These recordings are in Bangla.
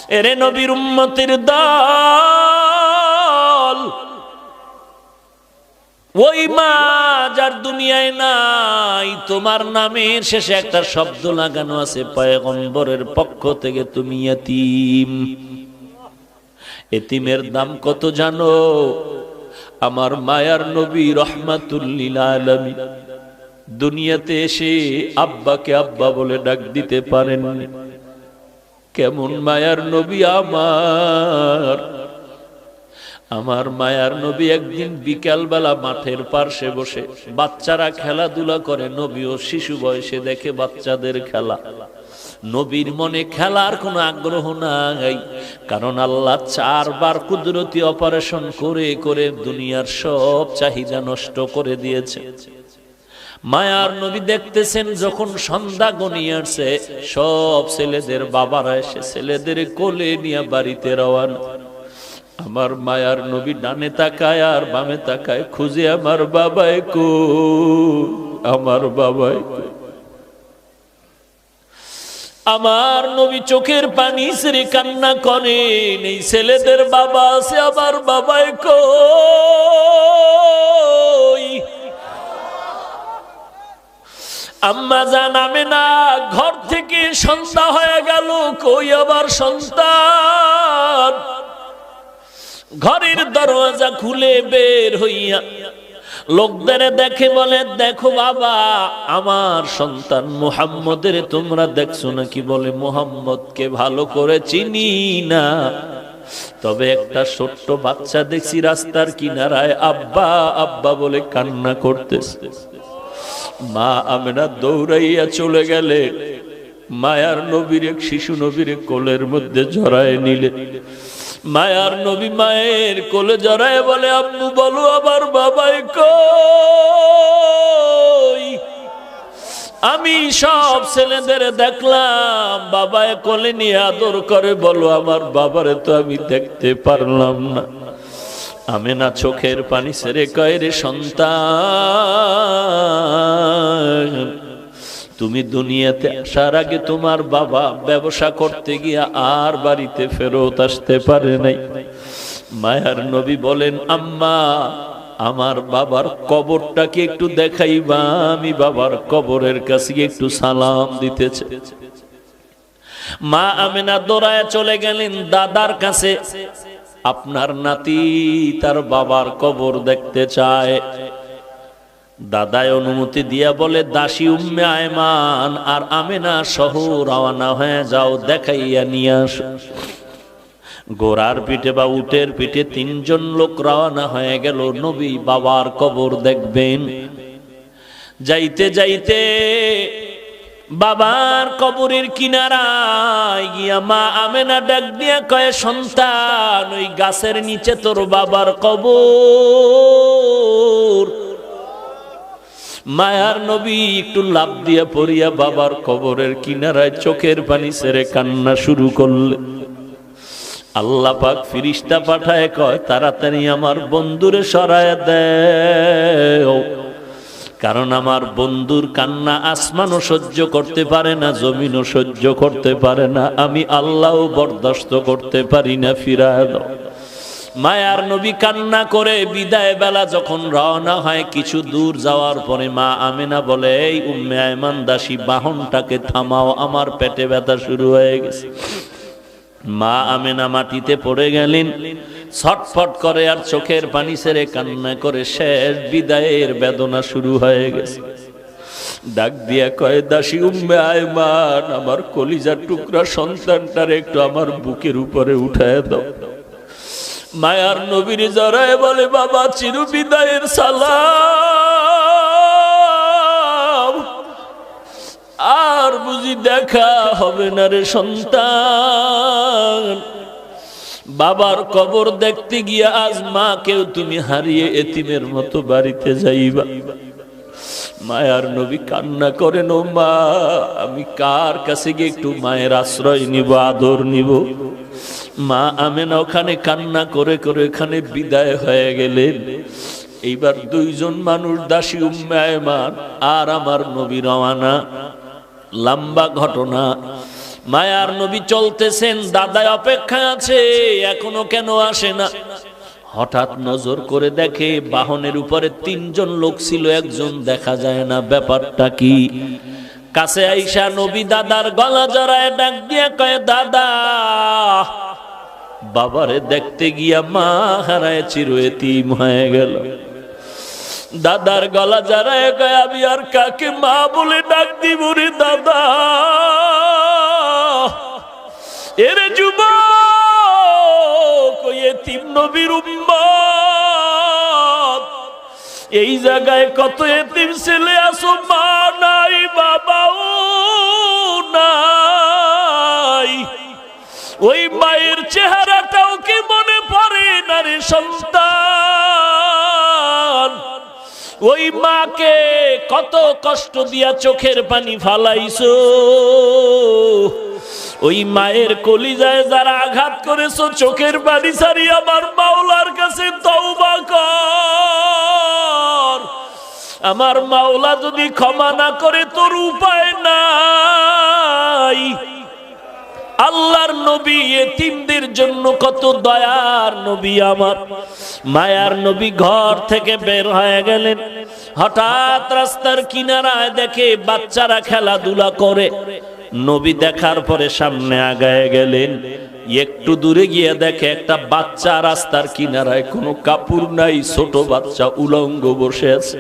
এরে নবীর উম্মতের দল, ওই মা যার দুনিয়ায় নাই, তোমার নামের শেষে একটা শব্দ লাগানো আছে, পয়গম্বরের পক্ষ থেকে তুমি ইতিম। এতিমের দাম কত জানো? আমার মায়ার নবী রাহমাতুল লিল আলামিন দুনিয়াতে এসে আব্বাকে আব্বা বলে ডাক দিতে পারেননি। কেমন মায়ার নবী আমার মায়ার নবী একদিন বিকালবেলা মাঠের পার্শ্বে বসে বাচ্চারা খেলাধুলা করে, নবীও শিশু বয়সে দেখে বাচ্চাদের খেলা। নবীর মনে খেলার কোনো আগ্রহ নাই, কারণ আল্লাহ 4 বার কুদরতি অপারেশন করে করে দুনিয়ার সব চাহিদা নষ্ট করে দিয়েছে। মায়ার নবী দেখতেছেন যখন সন্ধ্যা গনিয়ে আসছে, সব ছেলেদের বাবারা এসে ছেলেদের কোলে নিয়ে বাড়িতে রওয়ানা। আমার মায়ার নবী ডানে তাকায় আর বামে তাকায়, খুঁজে আমার বাবাই কই, আমার বাবাই কই। আমার নবী চোখের পানি ছেড়ে কান্না করেন, এই ছেলেদের বাবা আছে, আমার বাবাই কই। আম্মা জান আমেনা ঘর থেকে সন্ধ্যা হয়ে গেল, কই আবার সন্তান। ঘরের দরজা খুলে বের হইয়া লোকদের দেখে বলে, দেখো বাবা, আমার সন্তান মুহাম্মদের তোমরা দেখছো নাকি? বলে, মুহাম্মদকে ভালো করে চিনি না, তবে একটা ছোট্ট বাচ্চা দেখছি রাস্তার কিনারায় আব্বা আব্বা বলে কান্না করতেছে। মা আমেনা দৌড়াইয়া চলে গেলে, মায়ার নবীর এক শিশু নবীর কোলের মধ্যে জড়ায় নিলে। মায়ার নবী মায়ের কোলে জড়ায় বলে, আম্মু বলো আবার বাবাই কই। আমি সব ছেলেদের দেখলাম বাবায় কোলে নিয়ে আদর করে, বলো আমার বাবারে তো আমি দেখতে পারলাম না। আমেনা চোখের পানি ছেড়ে কয়, রে সন্তান, তুমি দুনিয়াতে আসার আগে তোমার বাবা ব্যবসা করতে গিয়া আর বাড়িতে ফেরত আসতে পারে নাই। মায়ার নবী বলেন, আম্মা আমার বাবার কবরটাকে একটু দেখাইবা, আমি বাবার কবরের কাছে একটু সালাম দিতেছে। মা আমেনা দৌড়ায় চলে গেলেন দাদার কাছে, আপনার নাতি তার বাবার কবর দেখতে চায়। দাদায় অনুমতি দিয়া বলে, দাসী উম্মে আয়মান আর আমেনা সহ রওনা হয়ে যাও, দেখাইয়া নিয়ে আসো। ঘোড়ার পিঠে বা উটের পিঠে 3 জন লোক রওনা হয়ে গেল, নবী বাবার কবর দেখবেন। যাইতে যাইতে বাবার কবরের কিনারায় গিয়া মা আমেনা ডাক দিয়া কয়, সন্তান, ওই গাছের নিচে তোর বাবার কবর। মায়ার নবী একটু লাফ দিয়া পড়িয়া বাবার কবরের কিনারায় চোখের পানি ছেড়ে কান্না শুরু করলে। আল্লাহ পাক ফিরিস্তা পাঠায় কয়, তাড়াতাড়ি আমার বন্ধুরে সরায় দেও, কারণ আমার বন্ধুর কান্না আসমানও সহ্য করতে পারে না, জমিনও সহ্য করতে পারে না, আমি আল্লাহও বরদাস্ত করতে পারি না, ফিরায় দাও। মায়ার নবী কান্না করে বিদায় বেলা যখন রওনা হয়, কিছু দূর যাওয়ার পরে মা আমেনা বলে, এই উম্মে আয়মান দাসী, বাহনটাকে থামাও, আমার পেটে ব্যথা শুরু হয়ে গেছে। মা আমেনা মাটিতে পড়ে গেলেন, ছটফট করে আর চোখের পানি ছেড়ে কান্না করে শেষ বিদায়ের বেদনা শুরু হয়ে গেছে। ডাক দিয়া কয়, দাসী উম্মে আয়মান, আমার কলিজার টুকরা সন্তানটার একটু আমার বুকের উপরে উঠায় দাও। মায়ার নবীর জড়ায় বলে, বাবা চির বিদায়ের সালাম, আর বুঝি দেখা হবে না রে সন্তান। বাবার কবর দেখতে গিয়া আজ মাকেও তুমি হারিয়ে এতিমের মতো বাড়িতে যাইবা। মায়ার নবী কান্না করেন, ও মা, আমি কার কাছে গিয়ে একটু মায়ের আশ্রয় নিব, আদর নিব? মা আমেনা ওখানে কান্না করে করে এখানে বিদায় হয়ে গেলেন। এইবার 2 জন মানুষ, দাসী উম্মে আয়মান আর আমার নবী রওয়ানা। লম্বা ঘটনা। মায়ার নবী চলতেছেন, দাদায় অপেক্ষায় আছে, এখনো কেন আসে না? হঠাৎ নজর করে দেখে বাহনের উপরে 3 জন লোক ছিল, একজন দেখা যায় না। ব্যাপারটা কি? কাছে আইসা নবী দাদার গলা জড়ায় ডাক দিয়ে কয়, দাদা। বাবারে দেখতে গিয়া মা হারায় চির এতিম হয়ে গেল। দাদার গলা জড়ায় কয়, আমি আর কাকে মা বলে ডাক দিব রে দাদা? এরে যুবক, ওই এতিম নবীর উম্মত, এই জায়গায় কত এতিম ছেলে আছো, মা নাই, বাবাও নাই। ওই মায়ের চেহারাটাও কি মনে পড়ে না রে সন্তান? ওই মাকে কত কষ্ট দিয়া চোখের পানি ফালাইছো। ওই মায়ের কলিজায় যারা আঘাত করেছো, চোখের পানি ছাড়ি আমার মাওলার কাছে তওবা কর। আমার মাওলা যদি ক্ষমা না করে তোর উপায় নাই। আল্লাহর নবী এতিমদের জন্য কত দয়ার নবী, আমার মায়ার নবী ঘর থেকে বের হয়ে গেলেন। হঠাৎ রাস্তার কিনারায় দেখে বাচ্চারা খেলাধুলা করে। নবী দেখার পরে সামনে আগায় গেলেন। একটু দূরে গিয়ে দেখে একটা বাচ্চা রাস্তার কিনারায়, কোনো কাপড় নাই, ছোট বাচ্চা উলঙ্গ বসে আছে।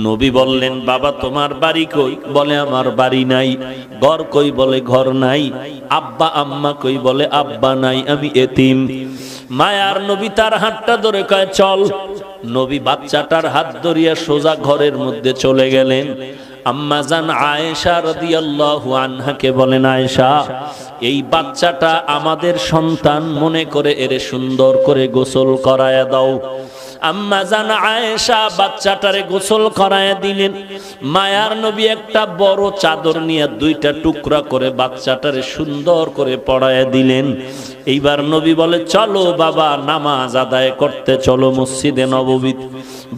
নবী বললেন, বাবা তোমার বাড়ি কই? বলে আমার বাড়ি নাই। ঘর কই? বলে ঘর নাই। আব্বা আম্মা কই? বলে আব্বা নাই, আমি এতিম। মায়ার নবী তার হাতটা ধরে কয় চল। নবী বাচ্চাটার হাত ধরিয়া সোজা ঘরের মধ্যে চলে গেলেন। আম্মা জান আয়েশা রাদিয়াল্লাহু আনহাকে বলেন, আয়েশা, এই বাচ্চাটা আমাদের সন্তান মনে করে এরে সুন্দর করে গোসল করায়া দাও। আম্মা জান আয়েশা বাচ্চাটারে গোসল করায়া দিলেন। মায়ার নবী একটা বড় চাদর নিয়ে 2টা টুকরা করে বাচ্চাটারে সুন্দর করে পরায়া দিলেন। এইবার নবী বলে, চলো বাবা, নামাজ আদায় করতে চলো মসজিদে নববী।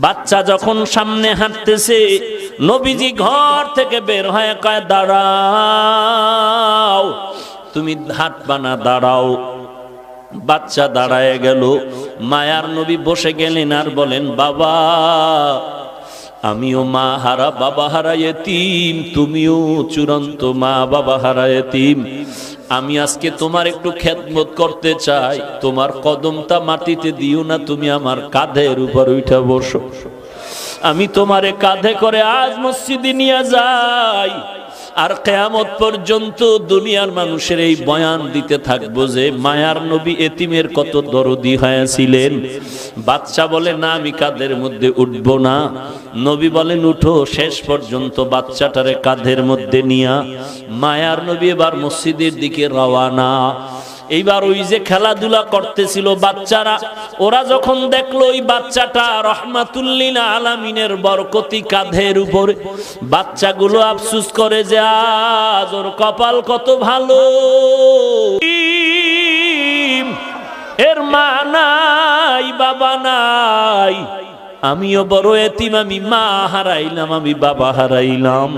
বাচ্চা যখন সামনে হাঁটতেছে, নবীজি ঘর থেকে বের হয়ে কয়, দাঁড়াও, তুমি হাঁটবা না, দাঁড়াও। বাচ্চা দাঁড়ায় গেল। মায়ার নবী বসে গেলেন আর বলেন, বাবা, আমিও মা হারা বাবা হারা এতিম, তুমিও চূড়ান্ত মা বাবা হারা এতিম। আমি আজকে তোমার একটু খেদমত করতে চাই। তোমার কদমটা মাটিতে দিও না, তুমি আমার কাঁধের উপর উঠা বসো। আমি তোমারে কাঁধে করে আজ মসজিদে নিয়ে যাই, আর কিয়ামত পর্যন্ত দুনিয়ার মানুষের এই বয়ান দিতে থাকবো যে মায়ার নবী এতিমের কত দরদি হয়েছিলেন। বাচ্চা বলে, না, আমি কাঁধের মধ্যে উঠবো না। নবী বলেন, উঠো। শেষ পর্যন্ত বাচ্চাটারে কাঁধের মধ্যে নিয়া মায়ার নবী এবার মসজিদের দিকে রওয়ানা। এইবার ওই যে খেলাধুলা করতেছিল বাচ্চারা, ওরা যখন দেখলো ওই বাচ্চাটা রহমাতুল্লিল আলামিনের বরকতি কাঁধের উপরে, বাচ্চাগুলো আফসোস করে যে আজ ওর কপাল কত ভালো, এর মা নাই, বাবা নাই। আমিও বড় এতিম, আমি মা হারাইলাম, আমি বাবা হারাইলাম,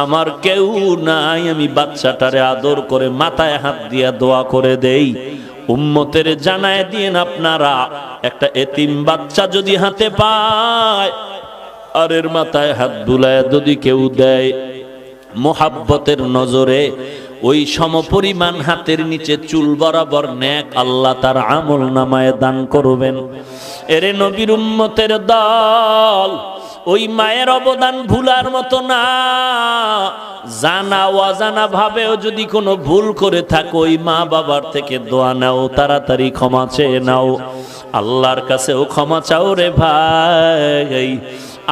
আমার কেউ নাই। আমি বাচ্চাটারে আদর করে মাথায় হাত দিয়া দোয়া করে দেই। উম্মতের জানায় দিয়েন আপনারা, একটা এতিম বাচ্চা যদি হাতে পায় আর এর মাথায় হাত বুলায় যদি কেউ দেয়, মোহাব্বতের নজরে ওই সমপরিমাণ হাতের নিচে চুল বরাবর নেক আল্লাহ তার আমল নামায় দান করবেন। এরে নবীর উম্মতের দল, ওই মায়ের অবদান ভুলার মতো না। জানা অজানা ভাবেও যদি কোনো ভুল করে থাকো, ওই মা বাবার থেকে দোয়া নাও, তাড়াতাড়ি ক্ষমা চেয়ে নাও, আল্লাহর কাছেও ক্ষমা চাও রে ভাই।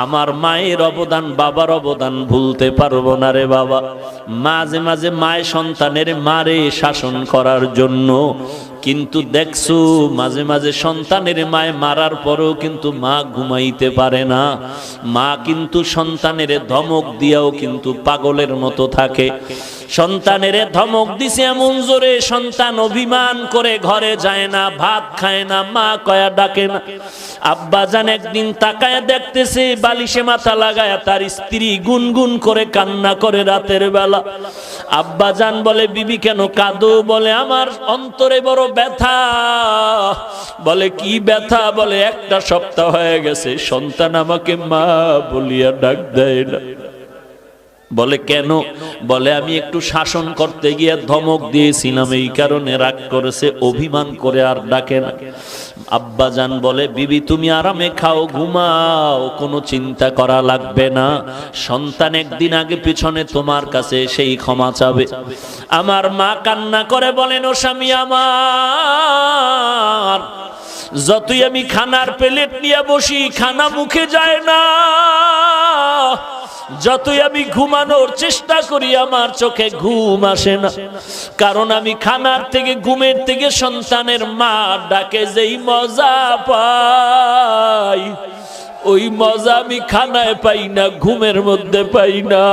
আমার মায়ের অবদান, বাবার অবদান ভুলতে পারবো না রে বাবা। মাঝে মাঝে মায়ের সন্তানের মারে শাসন করার জন্য, কিন্তু দেখছো মাঝে মাঝে সন্তানের মায় মারার পরেও কিন্তু মা ঘুমাইতে পারে না। মা কিন্তু সন্তানের ধমক দিয়াও কিন্তু পাগলের মতো থাকে। সন্তানের ধমক দিছে এমন জোরে, সন্তান অভিমান করে ঘরে যায় না, ভাত খায় না, মা কয়া ডাকে না। আব্বা জান একদিন তাকায় দেখতেছে বালিশে মাথা লাগায় তার স্ত্রী গুনগুন করে কান্না করে রাতের বেলা। আব্বাজান বলে বিবি কেন কাঁদো? বলে আমার অন্তরে বড় ব্যথা। বলে কি ব্যথা? বলে একটা সপ্তাহ হয়ে গেছে সন্তান আমাকে মা বলিয়া ডাক দেয় না। বলে কেন? বলে আমি একটু শাসন করতে গিয়ে ধমক দিয়েছিলাম, এই কারণে রাগ করেছে, অভিমান করে আর ডাকে না। আব্বাজান বলে বিবি তুমি আরামে খাও, ঘুমাও, কোনো চিন্তা করা লাগবে না। সন্তান একদিন আগে পিছনে তোমার কাছে সেই ক্ষমা চাবে। আমার মা কান্না করে বলেন, ও স্বামী আমার, যতই আমি খানার প্লেট নিয়ে বসি খানা মুখে যায় না, যতই আমি ঘুমানোর চেষ্টা করি আমার চোখে ঘুম আসে না। কারণ আমি খানার থেকে, ঘুমের থেকে সন্তানের মা ডাকে যেই মজা পাই, ওই মজা আমি খানায় পাই না, ঘুমের মধ্যে পাই না।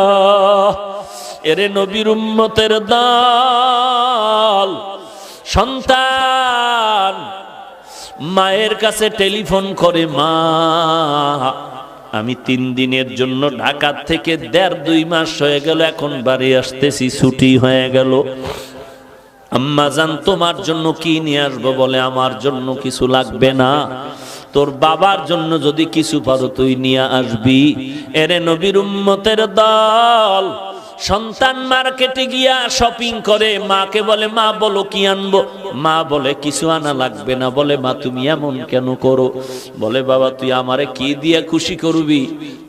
এরে নবীর উম্মতের দল, সন্তান মায়ের কাছে টেলিফোন করে, মা আমি 3 দিনের জন্য ঢাকা থেকে 1.5-2 মাস হয়ে গেল, এখন বাড়ি আসতেছি, ছুটি হয়ে গেল। আম্মা জান তোমার জন্য কি নিয়ে আসবো? বলে আমার জন্য কিছু লাগবে না, তোর বাবার জন্য যদি কিছু পারো তুই নিয়ে আসবি। এরে নবীর উম্মতের দল, সন্তান মার্কেটে গিয়া শপিং করে, মাকে বলে মা বলো কি আনবো? মা বলে কিছু আনা লাগবে না। বলে মা তুমি এমন কেন করো? বলে বাবা তুই আমারে কি দিয়ে খুশি করবি?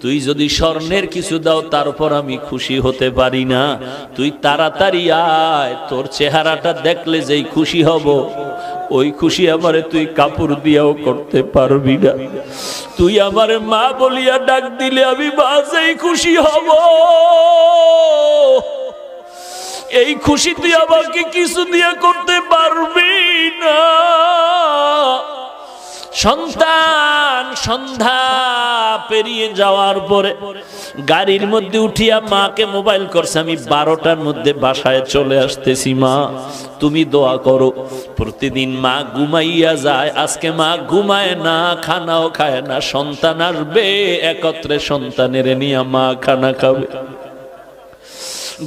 তুই যদি স্বর্ণের কিছু দাও তারপর আমি খুশি হতে পারি না। তুই তাড়াতাড়ি আয়, তোর চেহারাটা দেখলে যেই খুশি হব, ওই খুশি আমারে তুই কাপড় দিয়াও করতে পারবি না। তুই আমারে মা বলিয়া ডাক দিলে আমি বাজেই খুশি হব। এই খুশি তুই আমাকে কিছু দিয়ে করতে পারবি না। সন্তান সন্ধ্যা পেরিয়ে যাওয়ার পরে গাড়ির মধ্যে উঠিয়া মাকে মোবাইল করছে, আমি 12টার মধ্যে বাসায় চলে আসতেছি, মা তুমি দোয়া করো। প্রতিদিন মা ঘুমাইয়া যায়, আজকে মা ঘুমায় না, খানাও খায় না। সন্তান আসবে, একত্রে সন্তানের নিয়ে মা খানা খাবে।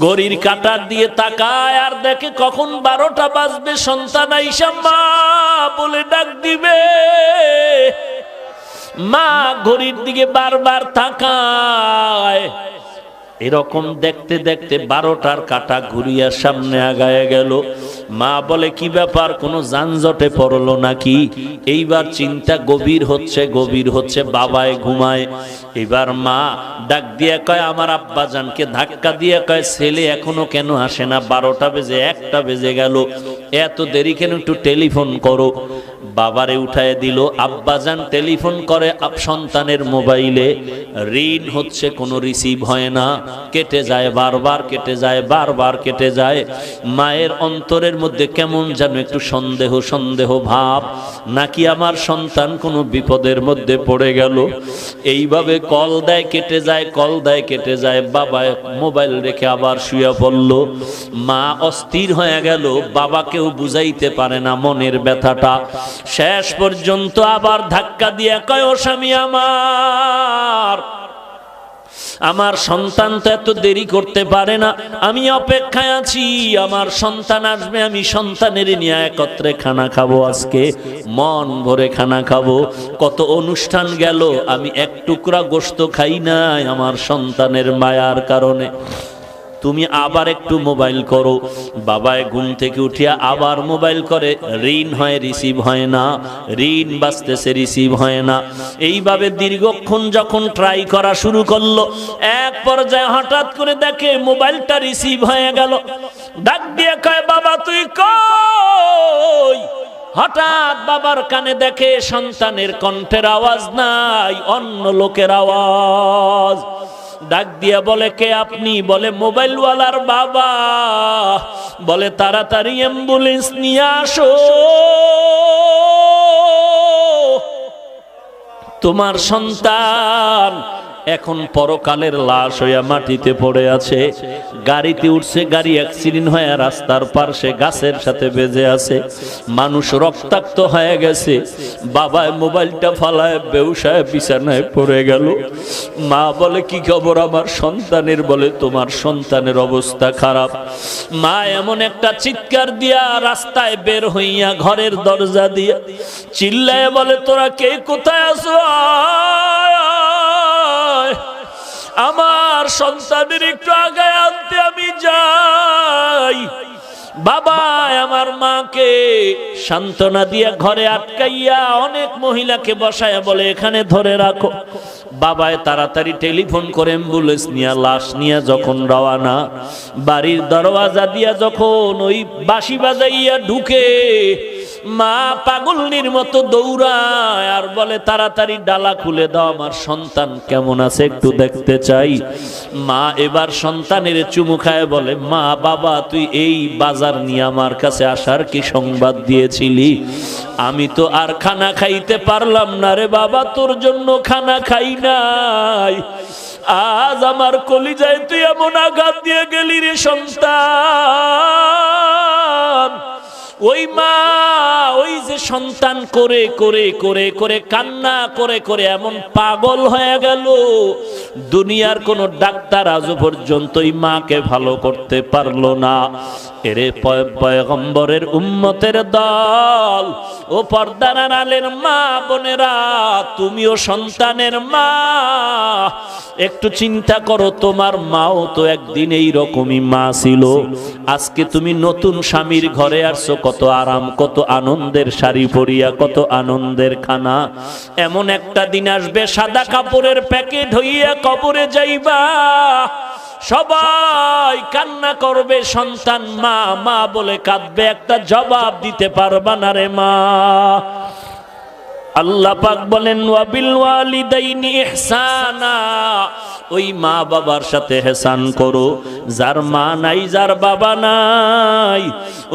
ঘড়ির কাঁটার দিয়ে তাকায় আর দেখে কখন 12টা বাজবে, সন্তান আইসা মা বলে ডাক দিবে। মা ঘড়ির দিকে বারবার তাকায়। এরকম দেখতে দেখতে 12টার কাঁটা ঘুরিয়া সামনে আগায় গেল। মা বলে কি ব্যাপার, কোনো যানজটে পড়লো নাকি? এইবার চিন্তা গভীর হচ্ছে, গভীর হচ্ছে, বাবায় ঘুমায়। এবার মা ডাক দিয়ে কয়, আমার আব্বাজানকে ধাক্কা দিয়ে কয়, ছেলে এখনো কেন আসে না? 12টা বেজে 1টা বেজে গেল, এত দেরি কেন? একটু টেলিফোন করো। বাবারে উঠায় দিল। আব্বাজান টেলিফোন করে সন্তানের মোবাইলে, রিং হচ্ছে, কোনো রিসিভ হয় না, কেটে যায়, বারবার কেটে যায়, বারবার কেটে যায়। মায়ের অন্তরের মধ্যে কেমন যেন একটু সন্দেহ সন্দেহ ভাব, নাকি আমার সন্তান কোনো বিপদের মধ্যে পড়ে গেল। এইভাবে কল দেয়, কেটে যায়, কল দেয়, কেটে যায়। বাবা মোবাইল রেখে আবার শুয়ে পড়ল। মা অস্থির হয়ে গেল, বাবাকেও বুঝাইতে পারে না মনের ব্যথাটা। শেষ পর্যন্ত আবার ধাক্কা দিয়ে কয়, ও স্বামী আমার সন্তান তো এত দেরি করতে পারে না, আমি অপেক্ষায় আছি, আমার সন্তান আসবে, আমি সন্তানের নিয়ে একত্রে খানা খাবো, আজকে মন ভরে খানা খাবো। কত অনুষ্ঠান গেল, আমি এক টুকরা গোশত খাই নাই আমার সন্তানের মায়ার কারণে। তুমি আবার একটু মোবাইল করো। বাবায় ঘুম থেকে উঠিয়া আবার মোবাইল করে, রিং হয়, রিসিভ হয় না, রিং বাজতেছে, রিসিভ হয় না। এইভাবে দীর্ঘক্ষণ যখন ট্রাই করা শুরু করলো, এক পর্যায়ে হঠাৎ করে দেখে মোবাইলটা রিসিভ হয়ে গেল। ডাক দিয়ে কয়, বাবা তুই কই? হঠাৎ বাবার কানে দেখে সন্তানের কণ্ঠের আওয়াজ নাই, অন্য লোকের আওয়াজ। ডাক দিয়া বলে, কে আপনি? বলে মোবাইলওয়ালার বাবা। বলে তাড়াতাড়ি অ্যাম্বুলেন্স নিয়ে আসো, তোমার সন্তান এখন পরকালের লাশ হইয়া মাটিতে পড়ে আছে। গাড়িতে উঠছে, গাড়ি অ্যাক্সিডেন্ট হয়ে রাস্তার পাশে গাছের সাথে বেজে আছে, মানুষ রক্তাক্ত হয়ে গেছে। বাবায় মোবাইলটা ফালায় বেউসায় বিছানায় পড়ে গেল। মা বলে কি খবর আমার সন্তানের? বলে তোমার সন্তানের অবস্থা খারাপ। মা এমন একটা চিৎকার দিয়া রাস্তায় বের হইয়া ঘরের দরজা দিয়া চিল্লায় বলে তোরা কে কোথায় আছো? আমার সন্তানের একটু আগায় আনতে আমি যাই। বাবা আমার মাকে সান্ত্বনা দিয়া ঘরে আটকাইয়া অনেক মহিলাকে বসায় বলে এখানে ধরে রাখো। বাবায় তাড়াতাড়ি টেলিফোন করে অ্যাম্বুলেন্স নিয়ে লাশ নিয়ে যখন রওয়ানা, বাড়ির দরওয়াজা দিয়া যখন ওই বাঁশি বাজাইয়া ঢুকে, মা পাগলনির মতো দৌড়ায় আর বলে তাড়াতাড়ি ডালা খুলে দাও, আমার সন্তান কেমন আছে একটু দেখতে চাই। মা এবার সন্তানের চুমু খায় বলে মা বাবা তুই এই বাজার নিয়ে আমার কাছে আসার কি সংবাদ দিয়েছিলি? আমি তো আর খানা খাইতে পারলাম না রে বাবা, তোর জন্য খানা খাই নাই। আজ আমার কলিজায় তুই এমন আঘাত দিয়ে গেলি রে সন্তান। ওই মা ওই যে সন্তান করে করে করে করে কান্না করে করে এমন পাগল হয়ে গেল, দুনিয়ার কোন ডাক্তার আজ পর্যন্ত ওই মাকে ভালো করতে পারলো না। এরে পয়গম্বরের উম্মতের দল, ও পর্দার আড়ালের মা বোনেরা, তুমিও সন্তানের মা, একটু চিন্তা করো তোমার মাও তো একদিন এই রকমই মা ছিল। আজকে তুমি নতুন স্বামীর ঘরে আসছো, কত আরাম, কত আনন্দের শাড়ি পরিয়া, কত আনন্দের খানা। এমন একটা দিন আসবে সাদা কাপড়ের প্যাকেট হইয়া কবরে যাইবা, সবাই কান্না করবে, সন্তান মা মা বলে কাঁদবে, একটা জবাব দিতে পারবা না রে মা। আল্লাহ পাক বলেন ওয়াবিল ওয়ালিদাইনি ইহসানা, ওই মা বাবার সাথে হেসান করো। যার মা নাই, যার বাবা নাই,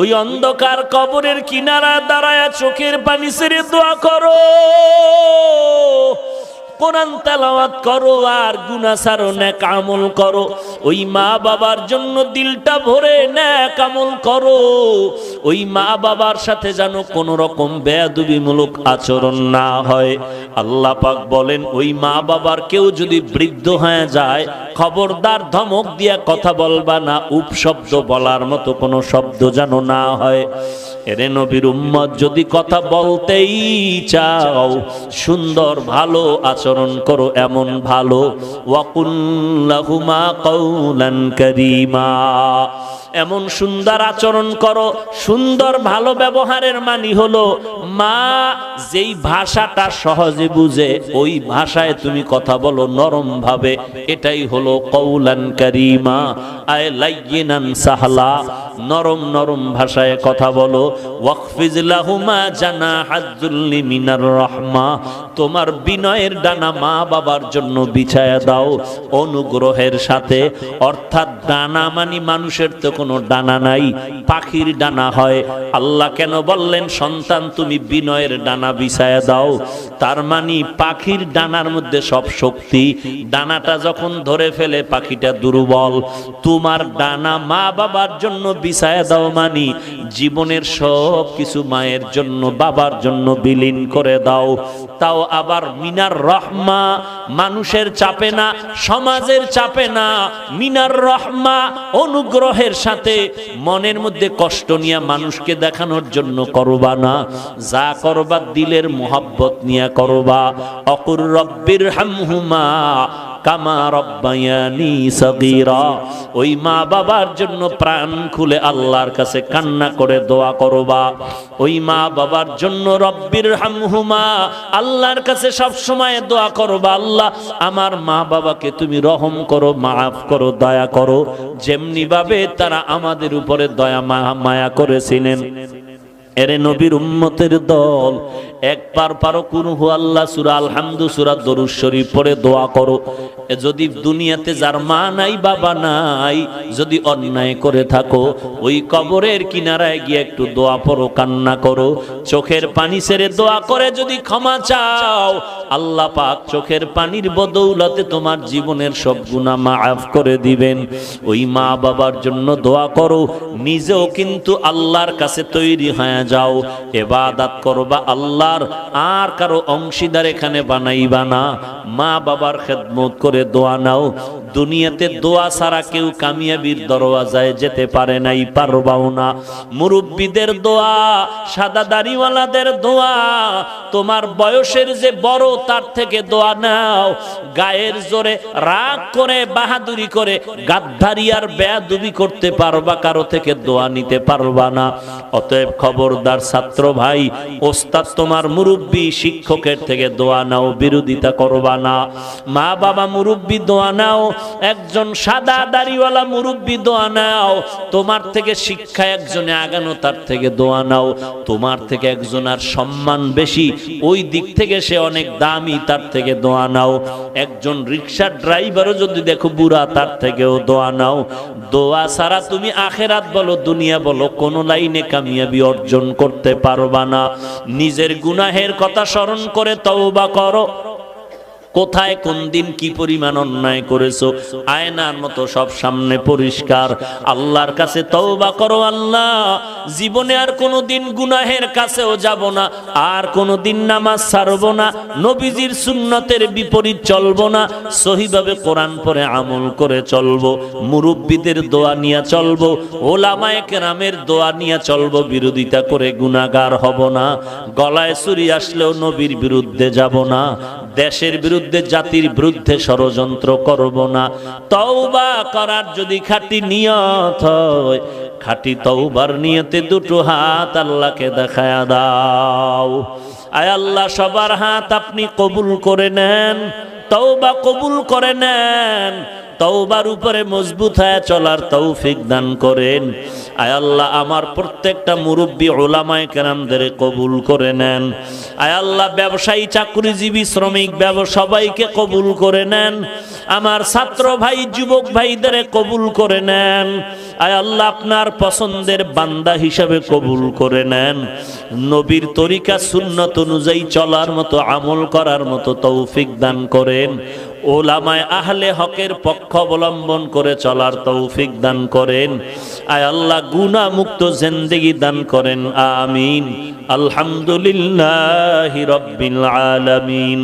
ওই অন্ধকার কবরের কিনারা দাঁড়ায়া চোখের পানি ছেড়ে দোয়া করো, কোরআন তেলাওয়াত করো আর গুনাহ ছাড়ো, নেক আমল করো। ওই মা বাবার জন্য দিলটা ভরে নেক আমল করো। ওই মা বাবার সাথে যেন কোন রকম বেয়াদবিমূলক আচরণ না হয়। আল্লাহ পাক বলেন ওই মা বাবার কেউ যদি বৃদ্ধ হয়ে যায়, খবরদার ধমক দিয়া কথা বলবা না, উপশব্দ বলার মতো কোনো শব্দ যেন না হয়। এরে নবীর উম্মত, যদি কথা বলতেই চাও সুন্দর ভালো আচরণ করো, এমন ভালো ওয়াকুল লাহুমা কাওলান কারীমা, এমন সুন্দর আচরণ করো। সুন্দর ভালো ব্যবহারের মানে হলো মা যেই ভাষাটা সহজে বুঝে ওই ভাষায় তুমি কথা বলো নরম ভাবে, এটাই হলো কাওলান কারীমা, আয় লাইয়িনান সাহলা, নরম নরম ভাষায় কথা বলো। ওয়াকফিজ লাহুমা জানাহাজ যুল্লি মিনার রাহমা, তোমার বিনয়ের ডানা মা বাবার জন্য বিছায়া দাও অনুগ্রহের সাথে। অর্থাৎ ডানা মানে মানুষের তো কোনো ডানা নাই, পাখির ডানা হয়। আল্লাহ কেন বললেন সন্তান তুমি বিনয়ের ডানা বিছায়া দাও? তার মানে পাখির ডানার মধ্যে সব শক্তি, ডানাটা যখন ধরে ফেলে পাখিটা দুর্বল। তোমার ডানা মা বাবার জন্য বিছায়া দাও মানে জীবনের সব কিছু মায়ের জন্য বাবার জন্য বিলীন করে দাও। তাও আবার মিনার রহমা, মানুষের চাপে না, সমাজের চাপে না, মিনার রহমা অনুগ্রহের সাথে, মনের মধ্যে কষ্ট নিয়ে মানুষকে দেখানোর জন্য করবা না, যা করবা দিলের মোহাব্বত নিয়ে করবা। অকুর রব্বির হামহুমা কামা রব্বায়ানি সগীরা, ওই মা বাবার জন্য প্রাণ খুলে আল্লাহর কাছে কান্না করে দোয়া করবা। ওই মা বাবার জন্য রব্বির হামহুমা, আল্লাহর কাছে সব সময় দোয়া করবা, আল্লাহ আমার মা বাবাকে তুমি রহম করো, মাফ করো, দয়া করো, যেমনি ভাবে তারা আমাদের উপরে দয়া মায়া করেছিলেন। এরে নবীর উম্মতের দল, একবার পারো কুল হু আল্লাহ সূরা আলহামদু সূরা দরুদ শরীফ পড়ে দোয়া করো। যদি দুনিয়াতে যার মা নাই বাবা নাই, যদি অন্যায় করে থাকো, ওই কবরের কিনারায় গিয়ে একটু দোয়া পড়ো, কান্না করো, চোখের পানি ছেড়ে দোয়া করে যদি ক্ষমা চাও, আল্লাহ পাক চোখের পানির বদৌলতে তোমার জীবনের সব গুনাহ মাফ করে দিবেন। ওই মা বাবার জন্য দোয়া করো, নিজেও কিন্তু আল্লাহর কাছে তৈরি হয়ে যাও, ইবাদত করবা আল্লাহর, আর কারো অংশীদার এখানে বানাইবা না। মা বাবার খেদমত করে দোয়া নাও। দুনিয়াতে দোয়া ছাড়া কেউ কামিয়াবির দরওয়াজায় যেতে পারে নাই, পারবাও না। মুরব্বীদের দোয়া, সাদা দাড়িওয়ালাদের দোয়া, তোমার বয়সের যে বড় তার থেকে দোয়া নাও। গায়ের জোরে রাগ করে বাহাদুরি করে গাদ্দারি আর বেয়াদবি করতে পারবা, কারো থেকে দোয়া নিতে পারবা না। অতএব খবরদার ছাত্র ভাই, ওস্তাদ তোমার মুরব্বী শিক্ষকের থেকে দোয়া নাও, বিরোধিতা করবা না। মা বাবা মুরব্বী দোয়া নাও, একজন সাদা দাড়িওয়ালা মুরব্বী দোয়া নাও। তোমার থেকে শিক্ষা একজনে আগানো, তার থেকে দোয়া নাও। তোমার থেকে একজনের সম্মান বেশি, ওই দিক থেকে সে অনেক দামি, তার থেকে দোয়া নাও। একজন রিকশার ড্রাইভারও যদি দেখো বুড়া, তার থেকেও দোয়া নাও। দোয়া ছাড়া তুমি আখেরাত বলো দুনিয়া বলো কোন লাইনে কামিয়াবি অর্জন করতে পারবা না। নিজের গুনাহের কথা স্মরণ করে তওবা করো। কোথায় কোন দিন কি পরিমাণ অন্যায় করেছো, আয়নার মতো সব সামনে পরিষ্কার। আল্লাহর কাছে তওবা করো, আল্লাহ জীবনে আর কোনোদিন গুনাহের কাছেও যাব না, আর কোনোদিন নামাজ ছাড়বো না, নবীজির সুন্নতের বিপরীত চলবো না, সহিভাবে কোরআন পড়ে আমল করে চলবো, মুরব্বীদের দোয়া নিয়ে চলবো, ওলামায়ে কেরামের দোয়া নিয়ে চলবো, বিরোধিতা করে গুনাহগার হব না। গলায় ছুরি আসলেও নবীর বিরুদ্ধে যাব না, দেশের বিরুদ্ধে জাতির বিরুদ্ধে ষড়যন্ত্র করব না। তওবা করার যদি খাঁটি নিয়ত হয়, খাঁটি তওবার নিয়তে দুটো হাত আল্লাহকে দেখায়া দাও। আয় আল্লাহ, সবার হাত আপনি কবুল করে নেন, তওবা কবুল করে নেন, তওবার উপরে মজবুত হয়ে চলার তৌফিক দান করেন। আয় আল্লাহ, আমার প্রত্যেকটা মুরব্বী উলামায়ে কেরামদের কবুল করে নেন। আয় আল্লাহ, ব্যবসায়ী চাকরিজীবী শ্রমিক সবাইকে কবুল করে নেন। আমার ছাত্র ভাই যুবক ভাইদের কবুল করে নেন। আয় আল্লাহ, আপনার পছন্দের বান্দা হিসাবে কবুল করে নেন। নবীর তরিকা সুন্নত অনুযায়ী চলার মতো, আমল করার মতো তৌফিক দান করেন। ওলামায়ে আহলে হকের পক্ষ অবলম্বন করে চলার তৌফিক দান করেন। আয় আল্লাহ, গুনাহ মুক্ত জিন্দেগি দান করেন। আমিন। আলহামদুলিল্লাহি রাব্বিল আলামিন।